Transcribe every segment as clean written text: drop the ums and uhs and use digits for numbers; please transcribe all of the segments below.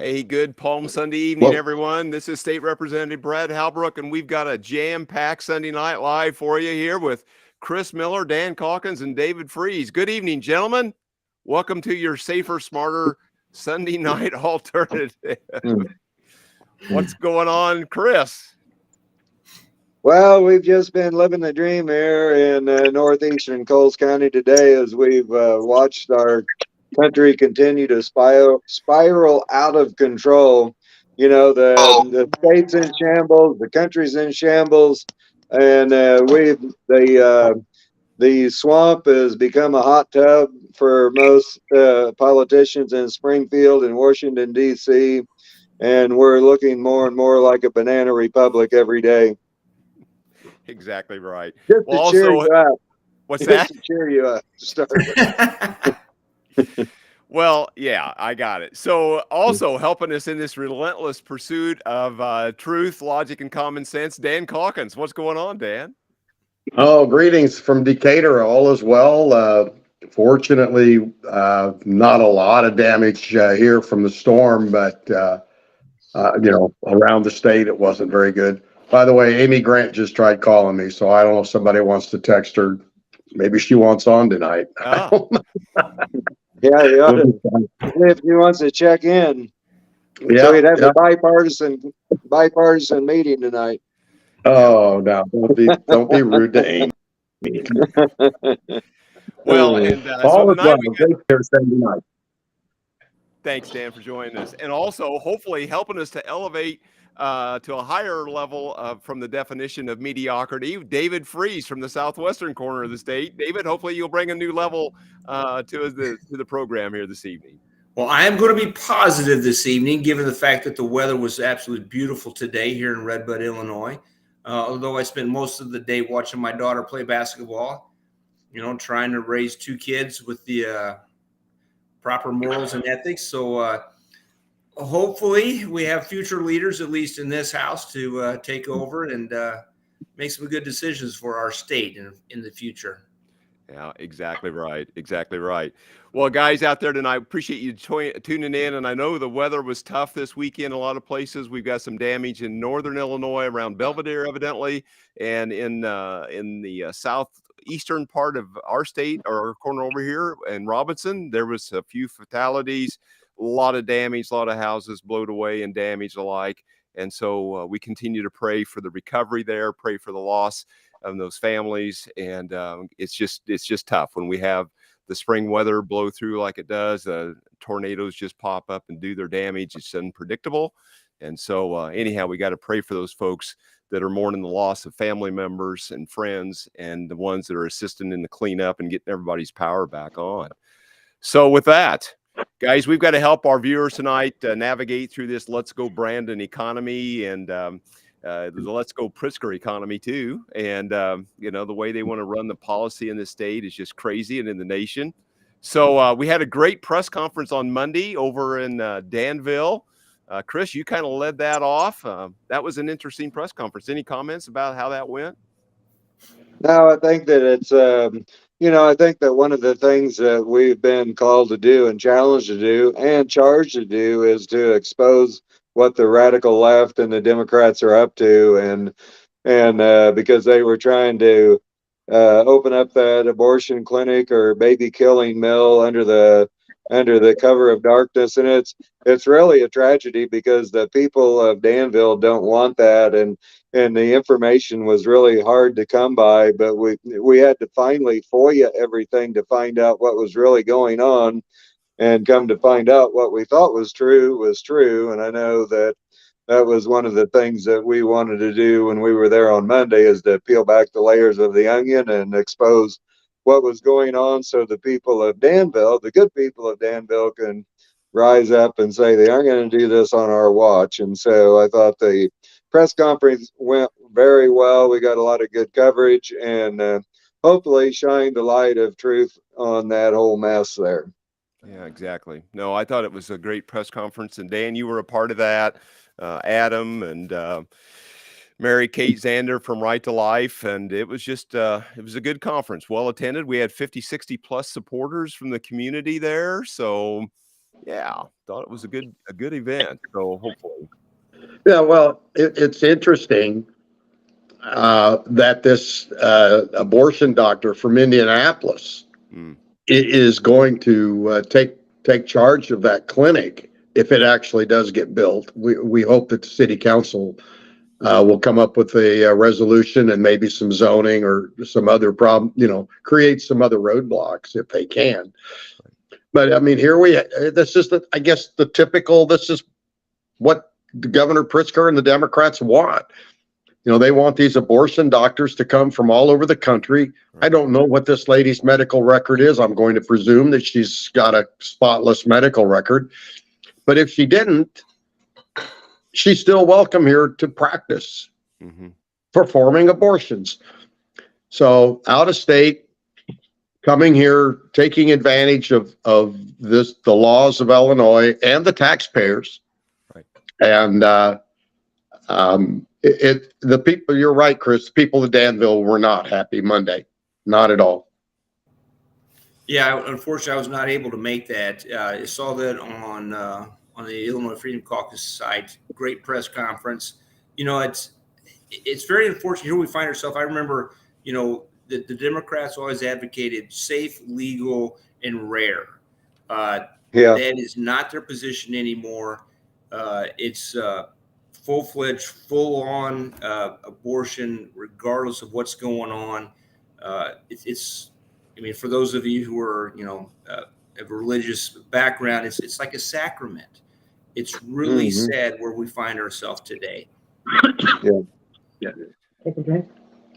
Hey, good Palm Sunday evening, Well, everyone. This is State Representative Brad Halbrook, and we've got a jam-packed Sunday night live for you here with Chris Miller, Dan Calkins, and David Freeze. Good evening, gentlemen. Welcome to your safer, smarter Sunday night alternative. What's going on, Chris? Well, we've just been living the dream here in northeastern Coles County today as we've watched our country continue to spiral out of control. You know, the state's in shambles, the country's in shambles, and the swamp has become a hot tub for most politicians in Springfield and Washington D.C., and we're looking more and more like a banana republic every day. Exactly right. Just Well, to cheer also, you up. what's Just that? to cheer you up to start with. Well, yeah, I got it. So, also helping us in this relentless pursuit of truth, logic, and common sense, Dan Calkins. What's going on, Dan? oh, greetings from Decatur. All is well. Fortunately, not a lot of damage here from the storm, but around the state, it wasn't very good. By the way, Amy Grant just tried calling me, so I don't know if somebody wants to text her. Maybe she wants on tonight. I Ah, don't know. Yeah, you ought We'll to be fine. see if he wants to check in. So Yeah, we'd have yeah. a bipartisan meeting tonight. yeah. Oh, now don't be rude to Amy. Well, and so All is well. tonight we got. Great here Sunday night. Thanks, Dan, for joining us, and also hopefully helping us to elevate to a higher level from the definition of mediocrity. David Freeze from the southwestern corner of the state. David, hopefully you'll bring a new level to the program here this evening. Well, I am going to be positive this evening, given the fact that the weather was absolutely beautiful today here in Redbud, Illinois. Although I spent most of the day watching my daughter play basketball, trying to raise two kids with the proper morals and ethics. So hopefully we have future leaders, at least in this house, to take over and make some good decisions for our state in the future. Yeah, exactly right. Exactly right. Well, guys out there tonight, appreciate you tuning in. And I know the weather was tough this weekend. A lot of places we've got some damage in northern Illinois around Belvedere, evidently, and in the southeastern part of our state or our corner over here in Robinson. There was a few fatalities, a lot of damage, a lot of houses blowed away and damaged alike. And so we continue to pray for the recovery there, pray for the loss of those families, and it's just tough when we have the spring weather blow through like it does. Tornadoes just pop up and do their damage. It's unpredictable, and so anyhow, we got to pray for those folks that are mourning the loss of family members and friends, and the ones that are assisting in the cleanup and getting everybody's power back on. So with that, guys, we've got to help our viewers tonight navigate through this Let's Go Brandon economy and the Let's Go Pritzker economy too. And, the way they want to run the policy in the state is just crazy and in the nation. So we had a great press conference on Monday over in Danville. Chris, you kind of led that off. That was an interesting press conference. Any comments about how that went? No, I think that I think that one of the things that we've been called to do and challenged to do and charged to do is to expose what the radical left and the Democrats are up to, and because they were trying to open up that abortion clinic or baby killing mill under the cover of darkness, and it's really a tragedy because the people of Danville don't want that, and the information was really hard to come by, but we had to finally FOIA everything to find out what was really going on, and come to find out what we thought was true. And I know that was one of the things that we wanted to do when we were there on Monday, is to peel back the layers of the onion and expose what was going on, so the people of Danville, the good people of Danville, can rise up and say they aren't going to do this on our watch. And so I thought the press conference went very well. We got a lot of good coverage, and hopefully shined the light of truth on that whole mess there. Yeah, exactly. No, I thought it was a great press conference, and Dan, you were a part of that. Adam and Mary Kate Zander from Right to Life, and it was it was a good conference, well attended. We had 50, 60 plus supporters from the community there, so Yeah, thought it was a good event. So hopefully, Yeah, well, it's interesting that this abortion doctor from Indianapolis mm, is going to take charge of that clinic if it actually does get built. We hope that the city council will come up with a resolution and maybe some zoning or some other problem, create some other roadblocks if they can. But I mean, this is I guess the typical, this is what Governor Pritzker and the Democrats want. They want these abortion doctors to come from all over the country. I right. don't know what this lady's medical record is. I'm going to presume that she's got a spotless medical record. But if she didn't, she's still welcome here to practice Mm-hmm. performing abortions. So out of state, coming here, taking advantage of the laws of Illinois and the taxpayers. Right. And the people, you're right, Chris, the people of Danville were not happy Monday. Not at all. Yeah, unfortunately, I was not able to make that. I saw that on the Illinois Freedom Caucus site. Great press conference. It's very unfortunate. Here we find ourselves. I remember, the Democrats always advocated safe, legal, and rare. Yeah. That is not their position anymore. It's full-fledged, full-on abortion, regardless of what's going on. It's I mean, for those of you who are, have a religious background, it's like a sacrament. It's really sad where we find ourselves today. Yeah.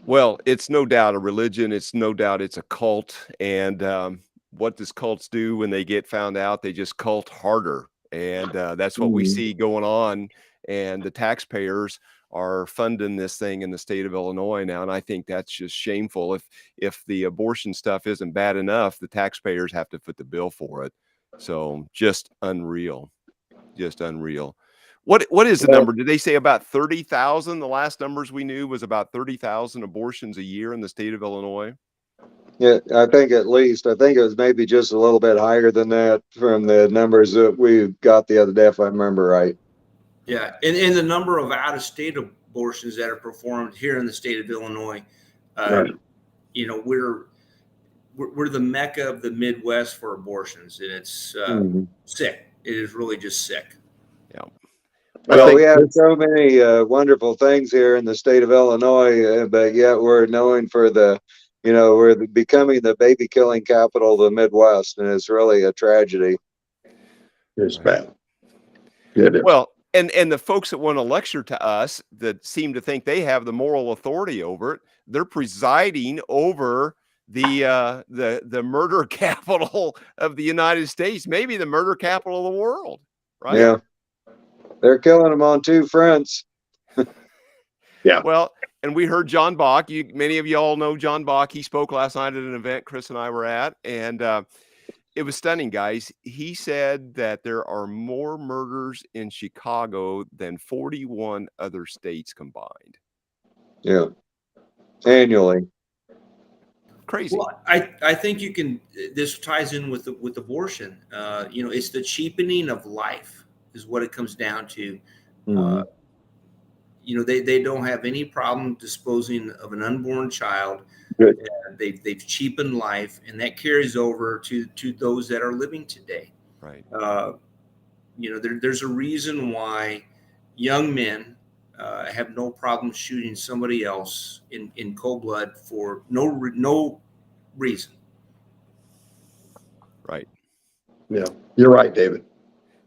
Well, it's no doubt a religion. It's no doubt it's a cult. And what does cults do when they get found out? They just cult harder. And that's what we see going on. And the taxpayers are funding this thing in the state of Illinois now. And I think that's just shameful. If the abortion stuff isn't bad enough, the taxpayers have to foot the bill for it. So just unreal. Just unreal. What is the number? Did they say about 30,000? The last numbers we knew was about 30,000 abortions a year in the state of Illinois. Yeah, I think it was maybe just a little bit higher than that from the numbers that we got the other day, if I remember right. Yeah, and the number of out-of-state abortions that are performed here in the state of Illinois, Right. We're the mecca of the Midwest for abortions, and it's sick. It is really just sick. Yeah. Well, we have so many wonderful things here in the state of Illinois, but yet we're known for we're becoming the baby killing capital of the Midwest, and it's really a tragedy. It's bad. It is. Well, and the folks that want to lecture to us that seem to think they have the moral authority over it, they're presiding over the murder capital of the United States, maybe the murder capital of the world, right? Yeah. They're killing them on two fronts. Yeah. Well, and we heard John Bach. Many of you all know John Bach. He spoke last night at an event Chris and I were at, and it was stunning, guys. He said that there are more murders in Chicago than 41 other states combined. Yeah. Annually. Crazy. Well, I think this ties in with abortion. It's the cheapening of life is what it comes down to. They don't have any problem disposing of an unborn child. They've cheapened life, and that carries over to those that are living today. Right. There's a reason why young men have no problem shooting somebody else in cold blood for no reason. Right. Yeah, you're right, David.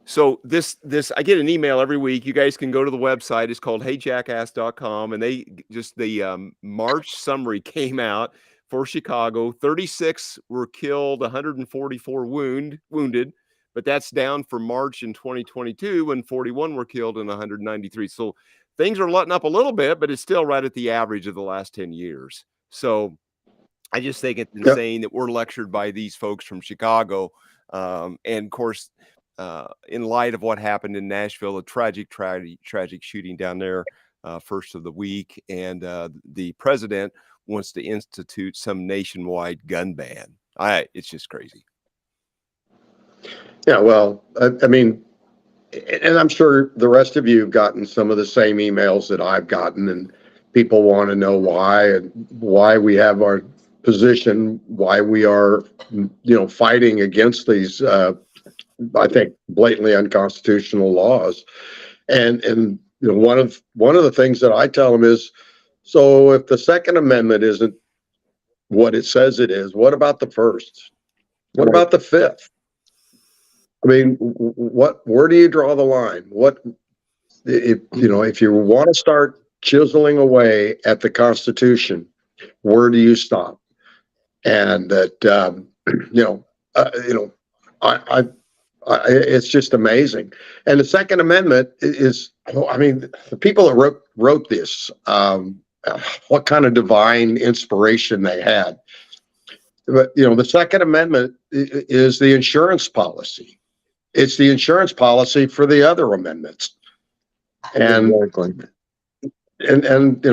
So this I get an email every week. You guys can go to the website. It's called heyjackass.com, and the March summary came out for Chicago. 36 were killed, 144 wounded, but that's down from March in 2022 when 41 were killed and 193. So things are letting up a little bit, but it's still right at the average of the last 10 years. So I just think it's insane that we're lectured by these folks from Chicago. And of course, in light of what happened in Nashville, a tragic shooting down there first of the week, and the president wants to institute some nationwide gun ban. It's just crazy. Yeah, well, I mean, and I'm sure the rest of you have gotten some of the same emails that I've gotten, and people want to know why and why we have our position, why we are, fighting against these, I think, blatantly unconstitutional laws. And one of the things that I tell them is, so if the Second Amendment isn't what it says it is, what about the First? What about the Fifth? I mean, where do you draw the line? If you want to start chiseling away at the Constitution, where do you stop? And that, I it's just amazing. And the Second Amendment is, I mean, the people that wrote this, what kind of divine inspiration they had. But, the Second Amendment is the insurance policy. It's the insurance policy for the other amendments. And, Exactly. and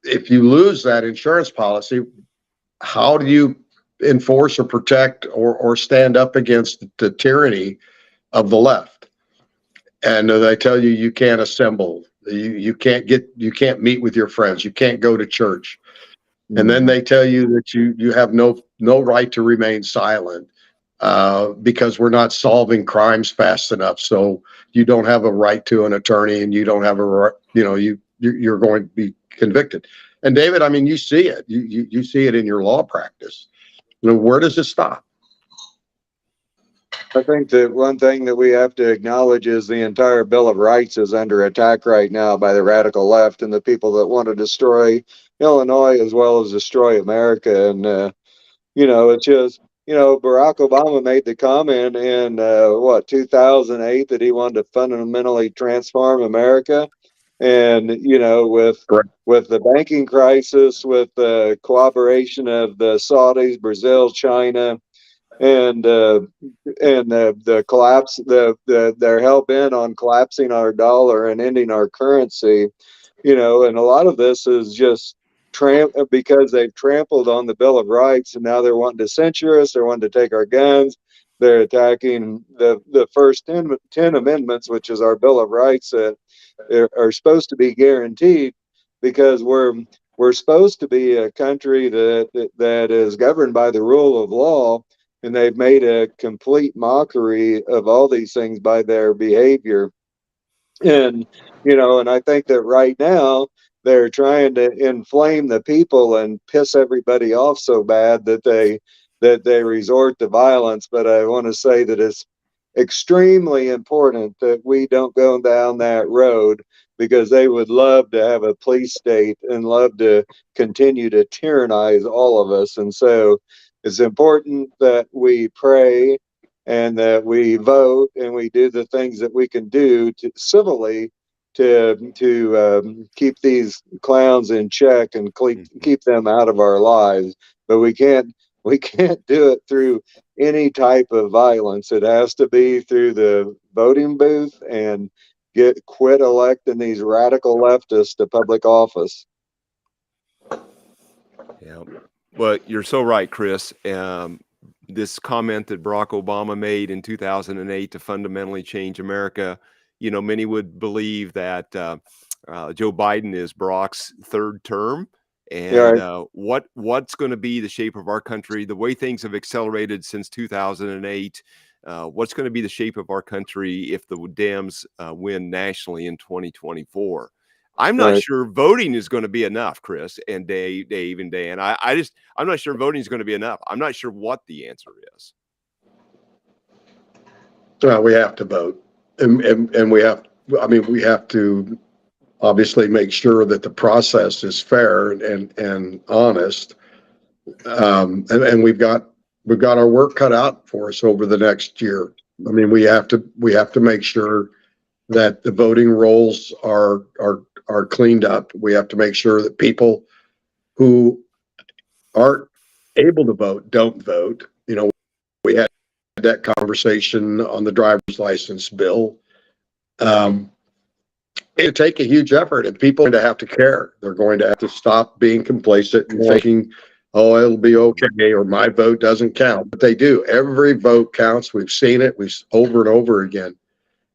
if you lose that insurance policy, how do you enforce or protect or stand up against the tyranny of the left? And they tell you you can't assemble, you can't meet with your friends, you can't go to church, and then they tell you that you have no right to remain silent because we're not solving crimes fast enough, so you don't have a right to an attorney, and you don't have you're going to be convicted. And David, I mean, you see it, you see it in your law practice. Where does it stop? I think that one thing that we have to acknowledge is the entire Bill of Rights is under attack right now by the radical left and the people that want to destroy Illinois as well as destroy America. And, it's just, Barack Obama made the comment in, 2008 that he wanted to fundamentally transform America. And, Correct. with the banking crisis, with the cooperation of the Saudis, Brazil, China, and the collapse, they're hell bent on collapsing our dollar and ending our currency, and a lot of this is just because they've trampled on the Bill of Rights, and now they're wanting to censure us. They're wanting to take our guns. They're attacking the first 10 amendments, which is our Bill of Rights that are supposed to be guaranteed, because we're supposed to be a country that is governed by the rule of law. And they've made a complete mockery of all these things by their behavior. And, and I think that right now they're trying to inflame the people and piss everybody off so bad that they resort to violence. But I want to say that it's extremely important that we don't go down that road, because they would love to have a police state and love to continue to tyrannize all of us. And so it's important that we pray and that we vote and we do the things that we can do to civilly to keep these clowns in check and keep them out of our lives. But we can't do it through any type of violence. It has to be through the voting booth and quit electing these radical leftists to public office. Yeah. Well, you're so right, Chris. This comment that Barack Obama made in 2008 to fundamentally change America, many would believe that Joe Biden is Barack's third term. And what's going to be the shape of our country, the way things have accelerated since 2008, what's going to be the shape of our country if the Dems win nationally in 2024? I'm not sure voting is going to be enough, Chris and Dave and Dan. I'm not sure voting is going to be enough. I'm not sure what the answer is. Well, we have to vote, and we have to obviously make sure that the process is fair and honest. And we've got our work cut out for us over the next year. I mean, we have to make sure that the voting rolls are cleaned up. We have to make sure that people who aren't able to vote don't vote. We had that conversation on the driver's license bill. It'd take a huge effort, and people are going to have to care. They're going to have to stop being complacent and thinking, oh, it'll be okay, or my vote doesn't count. But they do. Every vote counts. We've seen it. We've over and over again.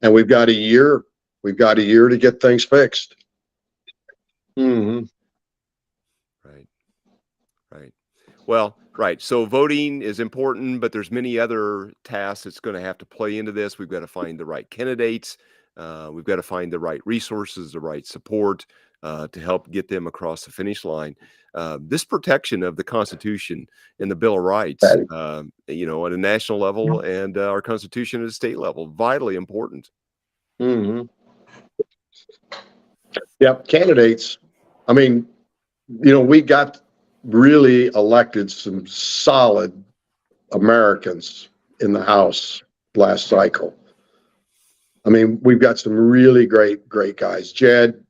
And we've got a year. We've got a year to get things fixed. Mm-hmm. Right. Right. Well, right. So voting is important, but there's many other tasks that's going to have to play into this. We've got to find the right candidates. We've got to find the right resources, the right support to help get them across the finish line. This protection of the Constitution and the Bill of Rights, you know, at a national level and our Constitution at a state level, vitally important. Mm-hmm. Yep. Candidates. I mean, you know, we got really elected some solid Americans in the House last cycle. I mean, we've got some really great guys. Jed,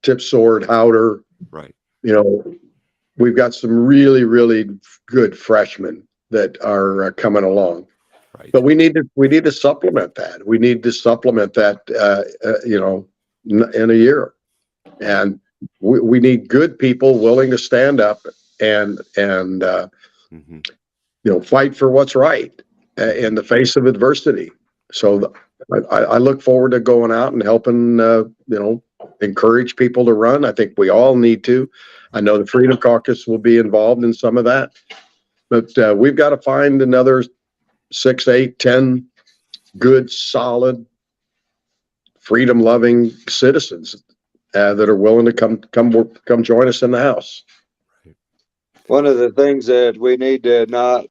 Tipsword, Howder. Right. You know, we've got some really good freshmen that are coming along. Right. But we need to supplement that. We need to supplement that, you know, in a year. And we need good people willing to stand up and Mm-hmm. you know, fight for what's right in the face of adversity. So I look forward to going out and helping, you know, encourage people to run. I think we all need to. I know the Freedom Caucus will be involved in some of that, but we've got to find another 6, 8, 10 good, solid, freedom-loving citizens that are willing to come join us in the House. One of the things that we need to not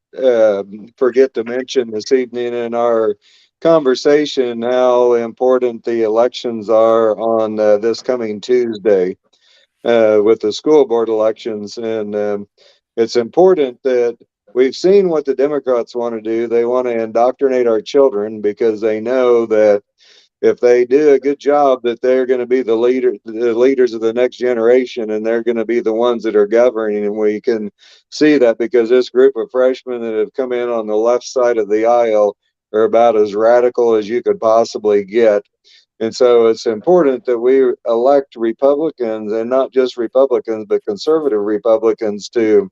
forget to mention this evening in our conversation, how important the elections are on this coming Tuesday with the school board elections. And it's important that we've seen what the Democrats want to do. They want to indoctrinate our children because they know that if they do a good job, that they're going to be the leaders of the next generation, and they're going to be the ones that are governing. And we can see that because this group of freshmen that have come in on the left side of the aisle are about as radical as you could possibly get. And so it's important that we elect Republicans, and not just Republicans, but conservative Republicans to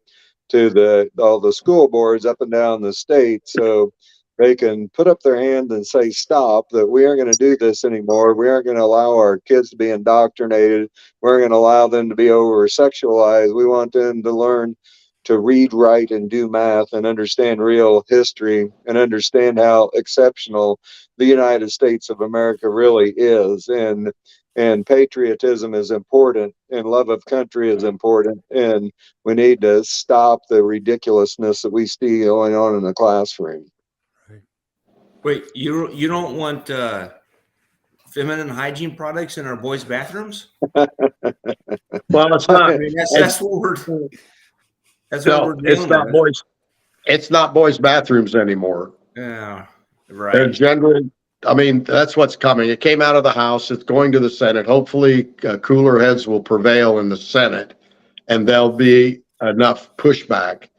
all the school boards up and down the state, so they can put up their hand and say, stop, that we aren't going to do this anymore. We aren't going to allow our kids to be indoctrinated. We're going to allow them to be over sexualized. We want them to learn to read, write, and do math and understand real history and understand how exceptional the United States of America really is. And patriotism is important, and love of country is important. And we need to stop the ridiculousness that we see going on in the classroom. Wait, you don't want feminine hygiene products in our boys' bathrooms? Well, it's not. I mean, that's what we're. That's what we're it's dealing not with. boys. It's not boys' bathrooms anymore. Yeah, They're right. generally. I mean, that's what's coming. It came out of the House. It's going to the Senate. Hopefully, cooler heads will prevail in the Senate, and there'll be enough pushback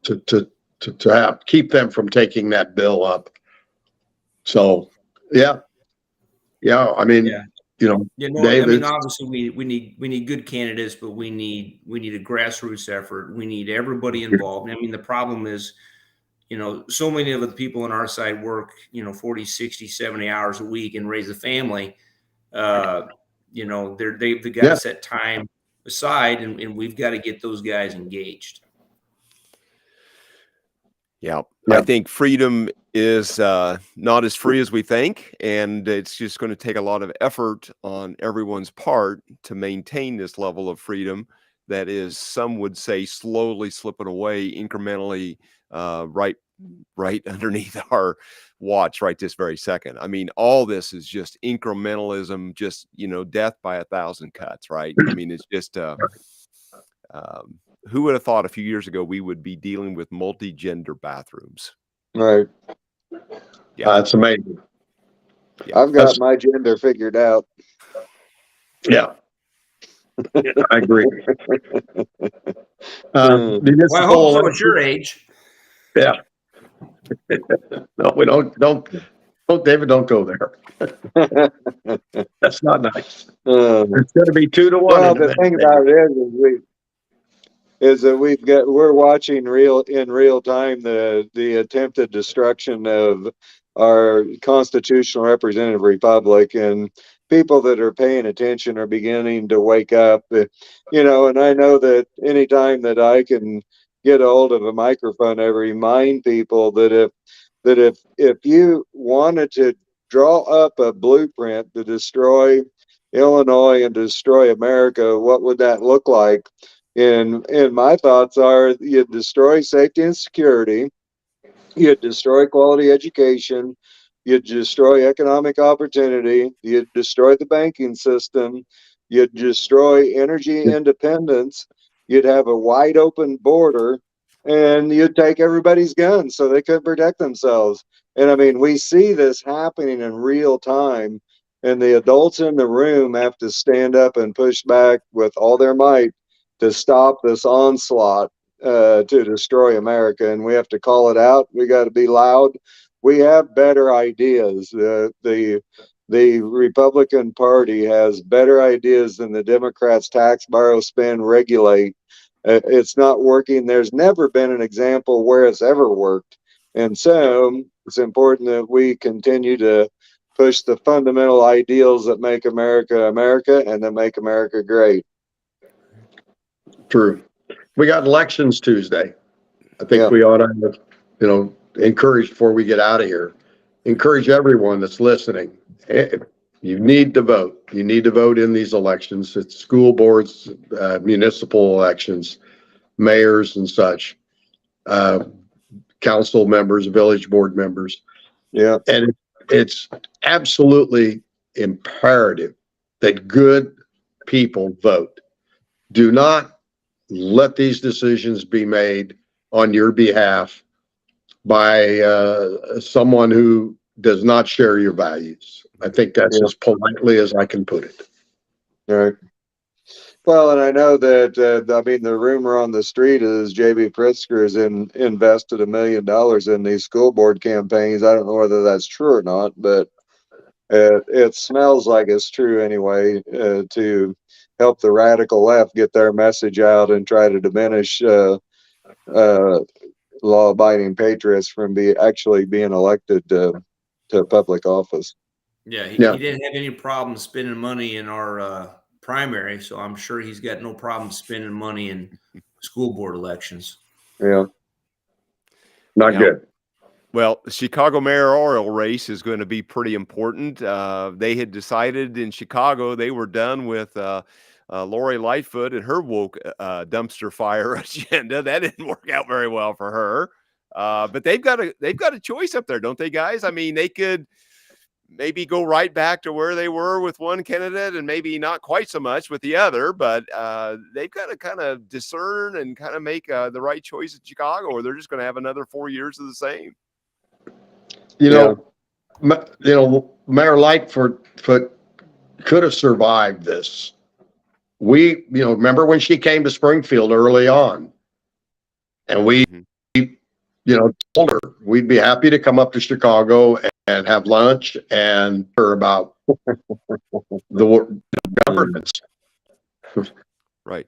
to have keep them from taking that bill up. So, yeah. I mean, you know, I mean, obviously we need good candidates, but we need a grassroots effort. We need everybody involved. I mean, the problem is, you know, so many of the people on our side work, you know, 40, 60, 70 hours a week and raise a family. You know, they've got to set time aside, and we've got to get those guys engaged. Yeah. I think freedom is not as free as we think, and it's just going to take a lot of effort on everyone's part to maintain this level of freedom that is, some would say, slowly slipping away incrementally right underneath our watch right this very second. I mean, all this is just incrementalism, just, you know, death by 1,000 cuts, right? I mean, it's just who would have thought a few years ago we would be dealing with multi-gender bathrooms? Right. Yeah, that's amazing. Yeah. I've got my gender figured out. Yeah, I agree. Well, I hope so at your age. Yeah. No, we don't, David, don't go there. That's not nice. It's going to be 2-1. Well, the thing about it is is that we're watching in real time the attempted destruction of our constitutional representative republic, and people that are paying attention are beginning to wake up. And I know that anytime that I can get a hold of a microphone, I remind people that if you wanted to draw up a blueprint to destroy Illinois and destroy America, what would that look like? And my thoughts are you'd destroy safety and security, you'd destroy quality education, you'd destroy economic opportunity, you'd destroy the banking system, you'd destroy energy independence, you'd have a wide open border, and you'd take everybody's guns so they couldn't protect themselves. And I mean, we see this happening in real time, and the adults in the room have to stand up and push back with all their might to stop this onslaught to destroy America, and we have to call it out. We got to be loud. We have better ideas. The Republican Party has better ideas than the Democrats. Tax, borrow, spend, regulate. It's not working. There's never been an example where it's ever worked, and so it's important that we continue to push the fundamental ideals that make America America and that make America great. True. We got elections Tuesday. I think Yeah. we ought to, encourage before we get out of here, encourage everyone that's listening. You need to vote. You need to vote in these elections. It's school boards, municipal elections, mayors and such, council members, village board members. Yeah. And it's absolutely imperative that good people vote. Do not let these decisions be made on your behalf by someone who does not share your values. I think that's as politely as I can put it. Right. Well, and I know that I mean the rumor on the street is J.B. Pritzker has invested $1 million in these school board campaigns. I don't know whether that's true or not, but it smells like it's true anyway. To help the radical left get their message out and try to diminish law-abiding patriots from actually being elected to public office. Yeah, he Yeah. didn't have any problem spending money in our primary, so I'm sure he's got no problem spending money in school board elections. Yeah. Not Yeah. good. Well, the Chicago mayoral race is going to be pretty important. They had decided in Chicago they were done with Lori Lightfoot and her woke dumpster fire agenda. That didn't work out very well for her. But they've got a choice up there, don't they, guys? I mean, they could maybe go right back to where they were with one candidate and maybe not quite so much with the other, but they've got to kind of discern and kind of make the right choice in Chicago, or they're just going to have another 4 years of the same. Mayor Lightfoot could have survived this. We, remember when she came to Springfield early on, and we, told her we'd be happy to come up to Chicago and have lunch and hear about the governance. Right.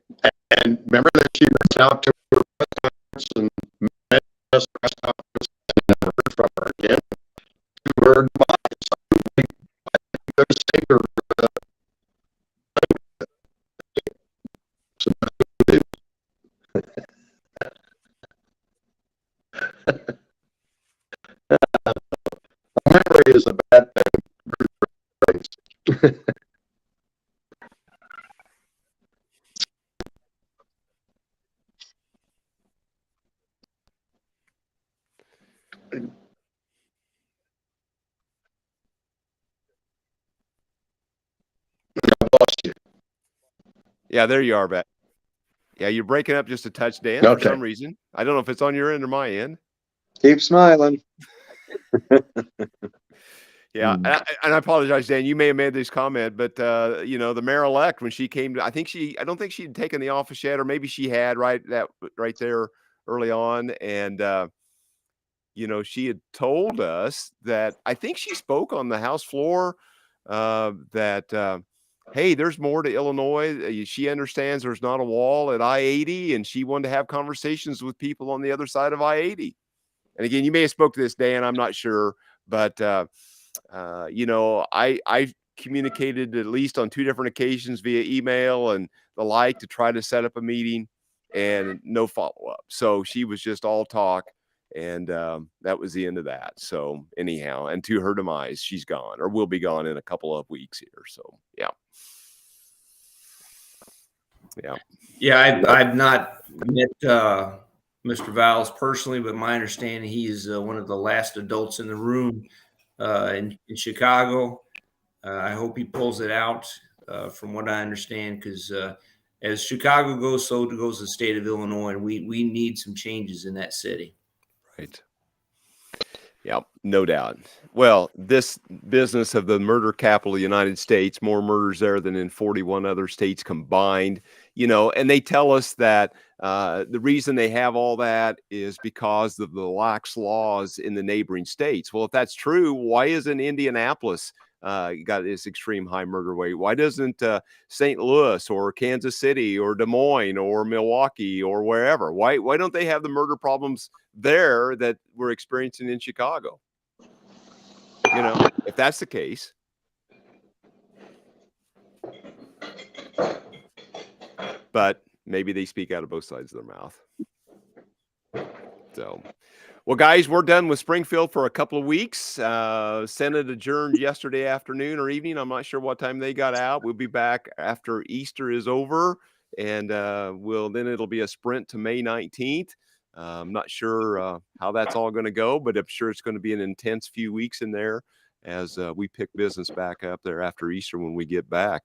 And remember that she reached out to her and met us press conference and never heard from her again. To her demise. I could have saved her. Memory is a bad thing. I lost you. Yeah, there you are, back. Yeah, you're breaking up just a touch, Dan, for some reason. I don't know if it's on your end or my end. Keep smiling. Yeah, and I apologize, Dan. You may have made this comment, but the mayor-elect, when she came, I don't think she'd taken the office yet, or maybe she had right there early on, and she had told us that I think she spoke on the House floor that hey, there's more to Illinois. She understands there's not a wall at I-80, and she wanted to have conversations with people on the other side of I-80. And again, you may have spoke to this, Dan, I'm not sure, but I communicated at least on 2 different occasions via email and the like to try to set up a meeting, and no follow-up. So she was just all talk, and that was the end of that. So anyhow, and to her demise, she's gone, or will be gone in a couple of weeks here. So yeah. I've not met Mr. Valles personally, but my understanding he is one of the last adults in the room in Chicago. I hope he pulls it out from what I understand, because as Chicago goes, so goes the state of Illinois, and we need some changes in that city. Right. Yeah, no doubt. Well, this business of the murder capital of the United States, more murders there than in 41 other states combined, and they tell us that the reason they have all that is because of the lax laws in the neighboring states. Well, if that's true, why isn't Indianapolis got this extreme high murder rate? Why doesn't St. Louis or Kansas City or Des Moines or Milwaukee or wherever? Why don't they have the murder problems there that we're experiencing in Chicago? If that's the case. But maybe they speak out of both sides of their mouth. So, well, guys, we're done with Springfield for a couple of weeks. Senate adjourned yesterday afternoon or evening. I'm not sure what time they got out. We'll be back after Easter is over, and then it'll be a sprint to May 19th. I'm not sure how that's all going to go, but I'm sure it's going to be an intense few weeks in there as we pick business back up there after Easter when we get back.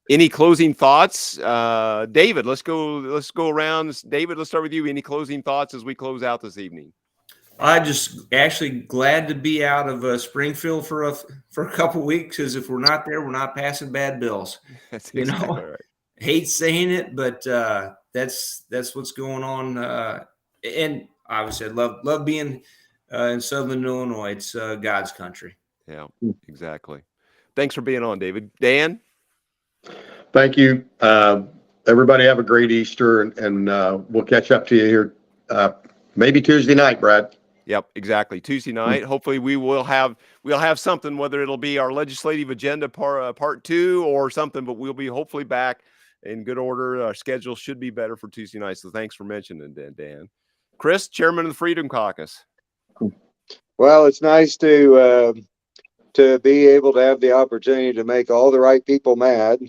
Any closing thoughts? David, let's go around. David, let's start with you. Any closing thoughts as we close out this evening? I just actually glad to be out of Springfield for a couple of weeks, because if we're not there, we're not passing bad bills. That's exactly right. Hate saying it, but that's what's going on. And obviously, I love being in Southern Illinois. It's God's country. Yeah, exactly. Thanks for being on, David. Dan? Thank you. Everybody have a great Easter, and we'll catch up to you here maybe Tuesday night, Brad. Yep, exactly. Tuesday night. Hopefully we'll have something, whether it'll be our legislative agenda part 2 or something, but we'll be hopefully back in good order. Our schedule should be better for Tuesday night. So thanks for mentioning that, Dan. Chris, Chairman of the Freedom Caucus. Well, it's nice to be able to have the opportunity to make all the right people mad.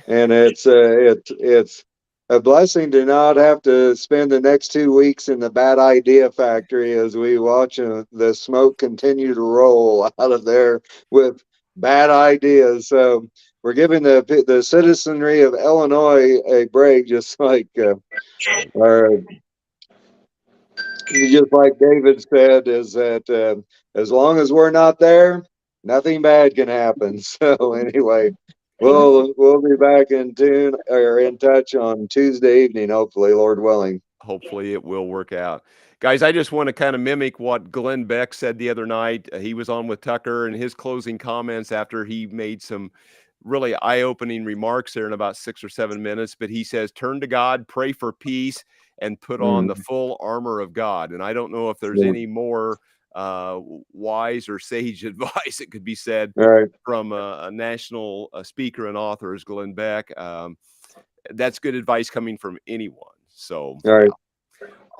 And it's a blessing to not have to spend the next 2 weeks in the bad idea factory as we watch the smoke continue to roll out of there with bad ideas. So we're giving the citizenry of Illinois a break, just like David said, is that as long as we're not there, nothing bad can happen. So anyway, we'll be back in tune or in touch on Tuesday evening, hopefully, Lord willing. Hopefully it will work out. Guys, I just want to kind of mimic what Glenn Beck said the other night. He was on with Tucker, and his closing comments after he made some really eye-opening remarks there in about 6 or 7 minutes. But he says, turn to God, pray for peace, and put on the full armor of God. And I don't know if there's any more wise or sage advice that could be said from a national speaker and author as Glenn Beck. That's good advice coming from anyone. So,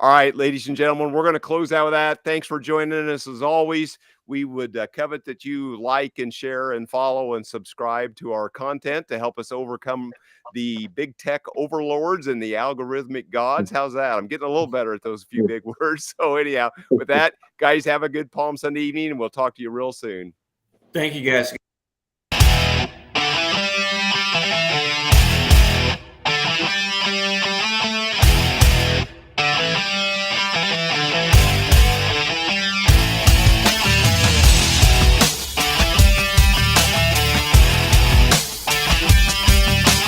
all right, ladies and gentlemen, we're going to close out with that. Thanks for joining us. As always, we would covet that you like and share and follow and subscribe to our content to help us overcome the big tech overlords and the algorithmic gods. How's that? I'm getting a little better at those few big words. So anyhow, with that, guys, have a good Palm Sunday evening, and we'll talk to you real soon. Thank you, guys.